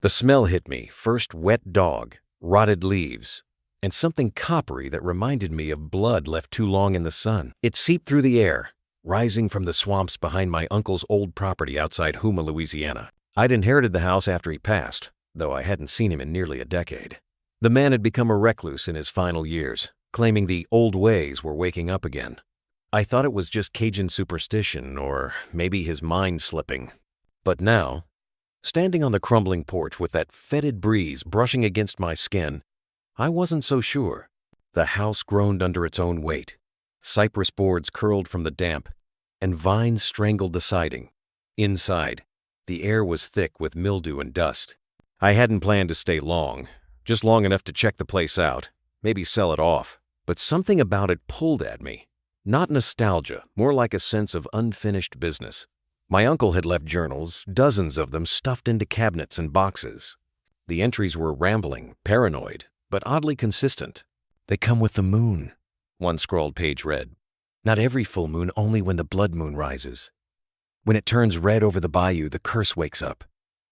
The smell hit me, first wet dog, rotted leaves, and something coppery that reminded me of blood left too long in the sun. It seeped through the air, rising from the swamps behind my uncle's old property outside Houma, Louisiana. I'd inherited the house after he passed, though I hadn't seen him in nearly a decade. The man had become a recluse in his final years, claiming the old ways were waking up again. I thought it was just Cajun superstition or maybe his mind slipping. But now, standing on the crumbling porch with that fetid breeze brushing against my skin, I wasn't so sure. The house groaned under its own weight. Cypress boards curled from the damp, and vines strangled the siding. Inside, the air was thick with mildew and dust. I hadn't planned to stay long, just long enough to check the place out, maybe sell it off. But something about it pulled at me. Not nostalgia, more like a sense of unfinished business. My uncle had left journals, dozens of them stuffed into cabinets and boxes. The entries were rambling, paranoid, but oddly consistent. "They come with the moon," one scrawled page read. "Not every full moon, only when the blood moon rises. When it turns red over the bayou, the curse wakes up.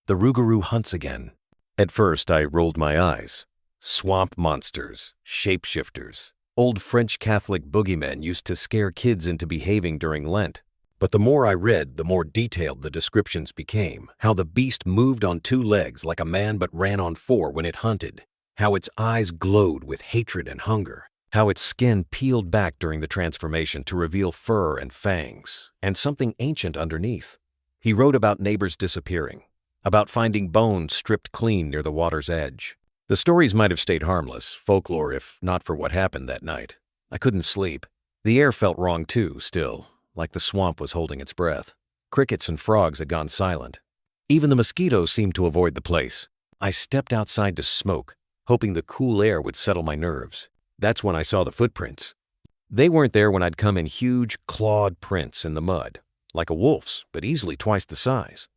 The rougarou hunts again." At first, I rolled my eyes. Swamp monsters, shapeshifters, old French Catholic boogeymen used to scare kids into behaving during Lent. But the more I read, the more detailed the descriptions became. How the beast moved on two legs like a man but ran on four when it hunted. How its eyes glowed with hatred and hunger. How its skin peeled back during the transformation to reveal fur and fangs, and something ancient underneath. He wrote about neighbors disappearing, about finding bones stripped clean near the water's edge. The stories might have stayed harmless, folklore if not for what happened that night. I couldn't sleep. The air felt wrong too, still, like the swamp was holding its breath. Crickets and frogs had gone silent. Even the mosquitoes seemed to avoid the place. I stepped outside to smoke, hoping the cool air would settle my nerves. That's when I saw the footprints. They weren't there when I'd come in huge, clawed prints in the mud, like a wolf's, but easily twice the size.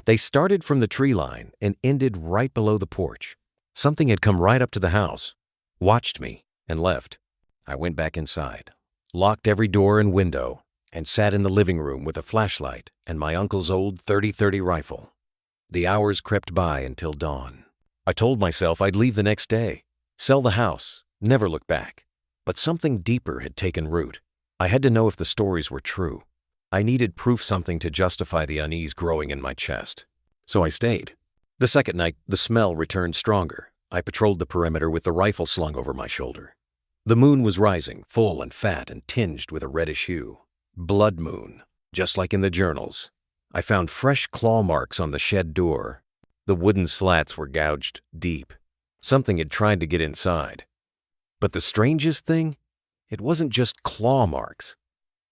They started from the tree line and ended right below the porch. Something had come right up to the house, watched me, and left. I went back inside, locked every door and window, and sat in the living room with a flashlight and my uncle's old .30-30 rifle. The hours crept by until dawn. I told myself I'd leave the next day, sell the house, never look back. But something deeper had taken root. I had to know if the stories were true. I needed proof, something to justify the unease growing in my chest. So I stayed. The second night, the smell returned stronger. I patrolled the perimeter with the rifle slung over my shoulder. The moon was rising, full and fat and tinged with a reddish hue. Blood moon, just like in the journals. I found fresh claw marks on the shed door. The wooden slats were gouged deep. Something had tried to get inside. But the strangest thing? It wasn't just claw marks.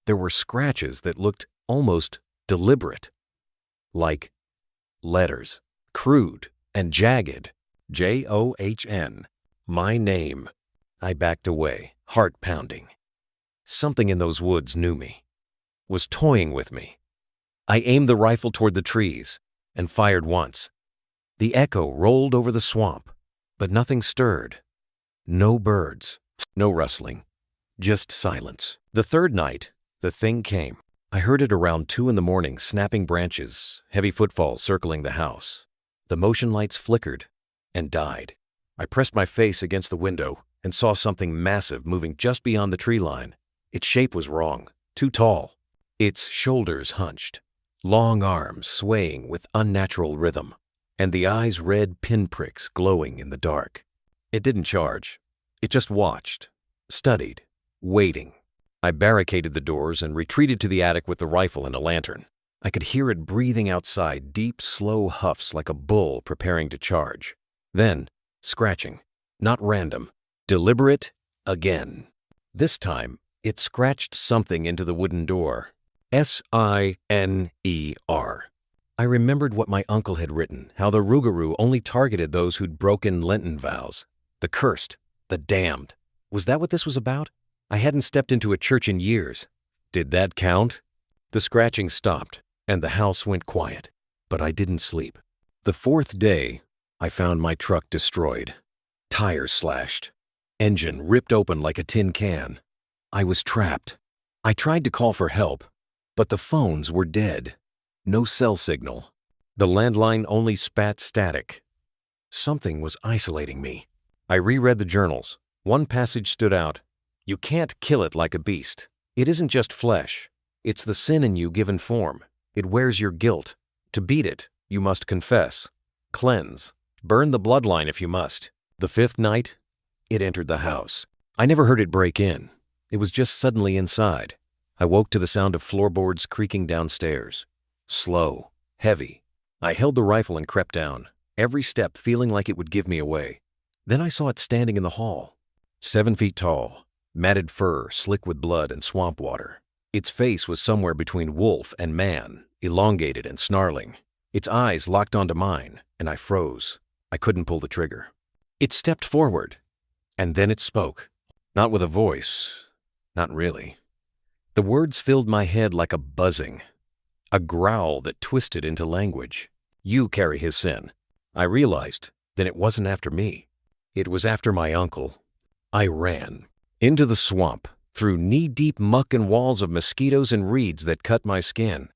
There were scratches that looked almost deliberate. Like letters, crude and jagged. John. My name. I backed away, heart pounding. Something in those woods knew me, was toying with me. I aimed the rifle toward the trees and fired once. The echo rolled over the swamp, but nothing stirred. No birds, no rustling, just silence. The third night, the thing came. I heard it around 2 a.m, snapping branches, heavy footfalls circling the house. The motion lights flickered and died. I pressed my face against the window and saw something massive moving just beyond the tree line. Its shape was wrong, too tall. Its shoulders hunched, long arms swaying with unnatural rhythm, and the eyes red pinpricks glowing in the dark. It didn't charge. It just watched, studied, waiting. I barricaded the doors and retreated to the attic with the rifle and a lantern. I could hear it breathing outside, deep, slow huffs like a bull preparing to charge. Then, scratching, not random, deliberate again. This time, it scratched something into the wooden door. Siner. I remembered what my uncle had written, how the rougarou only targeted those who'd broken Lenten vows. The cursed, the damned. Was that what this was about? I hadn't stepped into a church in years. Did that count? The scratching stopped, and the house went quiet. But I didn't sleep. The fourth day, I found my truck destroyed. Tires slashed. Engine ripped open like a tin can. I was trapped. I tried to call for help, but the phones were dead. No cell signal. The landline only spat static. Something was isolating me. I reread the journals. One passage stood out. You can't kill it like a beast. It isn't just flesh. It's the sin in you given form. It wears your guilt. To beat it, you must confess, cleanse, burn the bloodline if you must. The fifth night, it entered the house. I never heard it break in. It was just suddenly inside. I woke to the sound of floorboards creaking downstairs. Slow, heavy. I held the rifle and crept down, every step feeling like it would give me away. Then I saw it standing in the hall. 7 feet tall, matted fur slick with blood and swamp water. Its face was somewhere between wolf and man, elongated and snarling. Its eyes locked onto mine, and I froze. I couldn't pull the trigger. It stepped forward, and then it spoke. Not with a voice. Not really. The words filled my head like a buzzing, a growl that twisted into language. You carry his sin. I realized then it wasn't after me. It was after my uncle. I ran into the swamp, through knee-deep muck and walls of mosquitoes and reeds that cut my skin.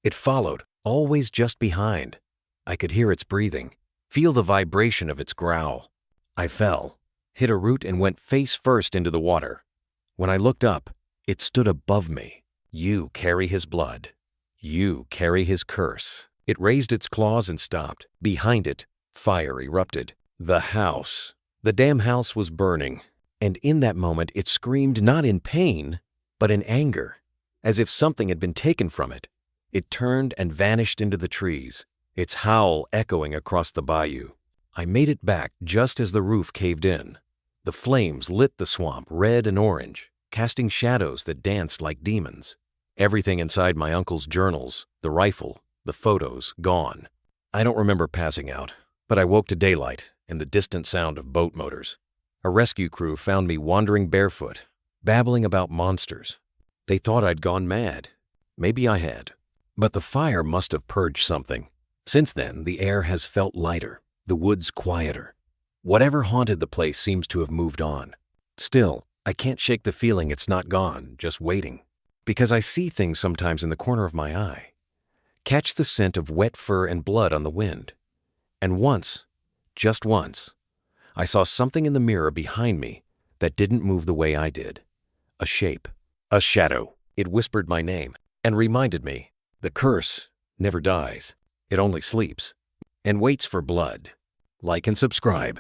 It followed, always just behind. I could hear its breathing, feel the vibration of its growl. I fell, hit a root and went face first into the water. When I looked up, it stood above me. You carry his blood. You carry his curse. It raised its claws and stopped. Behind it, fire erupted. The house. The damn house was burning. And in that moment, it screamed not in pain, but in anger, as if something had been taken from it. It turned and vanished into the trees, its howl echoing across the bayou. I made it back just as the roof caved in. The flames lit the swamp red and orange, casting shadows that danced like demons. Everything inside my uncle's journals, the rifle, the photos, gone. I don't remember passing out, but I woke to daylight and the distant sound of boat motors. A rescue crew found me wandering barefoot, babbling about monsters. They thought I'd gone mad. Maybe I had. But the fire must have purged something. Since then, the air has felt lighter, the woods quieter. Whatever haunted the place seems to have moved on. Still, I can't shake the feeling it's not gone, just waiting. Because I see things sometimes in the corner of my eye. Catch the scent of wet fur and blood on the wind. And once, just once, I saw something in the mirror behind me that didn't move the way I did. A shape, a shadow. It whispered my name and reminded me, the curse never dies. It only sleeps and waits for blood. Like and subscribe.